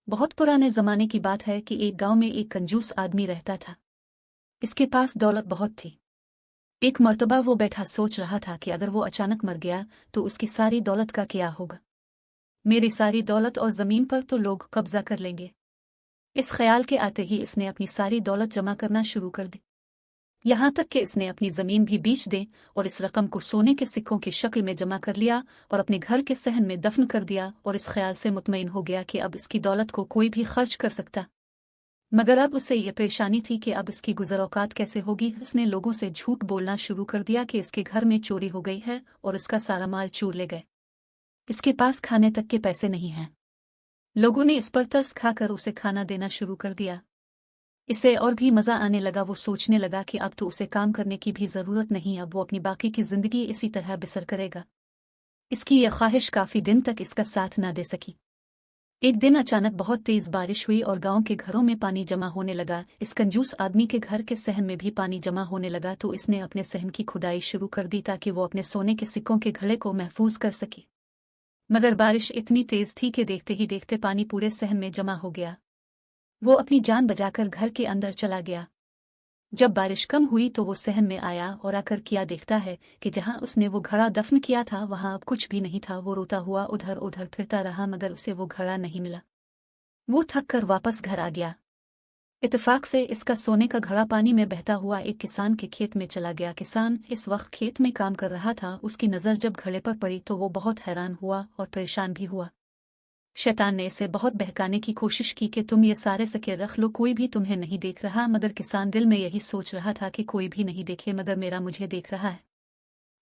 बहुत पुराने ज़माने की बात है कि एक गांव में एक कंजूस आदमी रहता था। इसके पास दौलत बहुत थी। एक मर्तबा वो बैठा सोच रहा था कि अगर वो अचानक मर गया तो उसकी सारी दौलत का क्या होगा। मेरी सारी दौलत और ज़मीन पर तो लोग कब्जा कर लेंगे। इस ख्याल के आते ही इसने अपनी सारी दौलत जमा करना शुरू कर दी। यहाँ तक कि इसने अपनी ज़मीन भी बेच दे और इस रकम को सोने के सिक्कों की शक्ल में जमा कर लिया और अपने घर के सहन में दफन कर दिया और इस ख्याल से मुतमईन हो गया कि अब इसकी दौलत को कोई भी खर्च कर सकता। मगर अब उसे यह परेशानी थी कि अब इसकी गुज़र-औक़ात कैसे होगी। इसने लोगों से झूठ बोलना शुरू कर दिया कि इसके घर में चोरी हो गई है और इसका सारा माल चोर ले गए। इसके पास खाने तक के पैसे नहीं हैं। लोगों ने इस पर तरस खाकर उसे खाना देना शुरू कर दिया। इसे और भी मज़ा आने लगा। वो सोचने लगा कि अब तो उसे काम करने की भी ज़रूरत नहीं, अब वो अपनी बाकी की ज़िंदगी इसी तरह बसर करेगा। इसकी यह ख्वाहिश काफ़ी दिन तक इसका साथ न दे सकी। एक दिन अचानक बहुत तेज़ बारिश हुई और गांव के घरों में पानी जमा होने लगा। इस कंजूस आदमी के घर के सहन में भी पानी जमा होने लगा तो इसने अपने सहन की खुदाई शुरू कर दी ताकि वो अपने सोने के सिक्कों के घड़े को महफूज कर सके। मगर बारिश इतनी तेज़ थी कि देखते ही देखते पानी पूरे सहन में जमा हो गया। वो अपनी जान बचाकर घर के अंदर चला गया। जब बारिश कम हुई तो वो सहन में आया और आकर क्या देखता है कि जहां उसने वो घड़ा दफन किया था वहां अब कुछ भी नहीं था। वो रोता हुआ उधर उधर फिरता रहा मगर उसे वो घड़ा नहीं मिला। वो थक कर वापस घर आ गया। इत्तेफाक से इसका सोने का घड़ा पानी में बहता हुआ एक किसान के खेत में चला गया। किसान इस वक्त खेत में काम कर रहा था। उसकी नज़र जब घड़े पर पड़ी तो वो बहुत हैरान हुआ और परेशान भी हुआ। शैतान ने इसे बहुत बहकाने की कोशिश की कि तुम ये सारे सिक्के रख लो, कोई भी तुम्हें नहीं देख रहा। मगर किसान दिल में यही सोच रहा था कि कोई भी नहीं देखे मगर मेरा मुझे देख रहा है।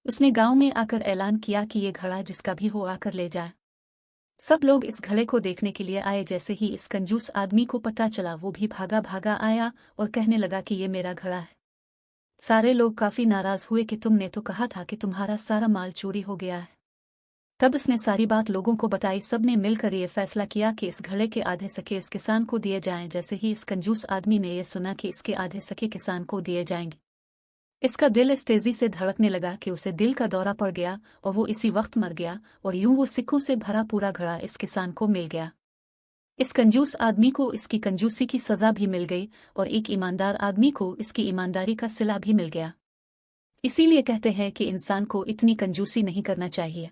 उसने गांव में आकर ऐलान किया कि ये घड़ा जिसका भी हो आकर ले जाए। सब लोग इस घड़े को देखने के लिए आए। जैसे ही इस कंजूस आदमी को पता चला वो भी भागा भागा आया और कहने लगा कि ये मेरा घड़ा है। सारे लोग काफी नाराज हुए कि तुमने तो कहा था कि तुम्हारा सारा माल चोरी हो गया है। तब इसने सारी बात लोगों को बताई। सब ने मिलकर ये फैसला किया कि इस घड़े के आधे सके इस किसान को दिए जाएं। जैसे ही इस कंजूस आदमी ने यह सुना कि इसके आधे सके किसान को दिए जाएंगे, इसका दिल इस तेजी से धड़कने लगा कि उसे दिल का दौरा पड़ गया और वो इसी वक्त मर गया और यूं वो सिक्कों से भरा पूरा घड़ा इस किसान को मिल गया। इस कंजूस आदमी को इसकी कंजूसी की सजा भी मिल गई और एक ईमानदार आदमी को इसकी ईमानदारी का सिला भी मिल गया। इसीलिए कहते हैं कि इंसान को इतनी कंजूसी नहीं करना चाहिए।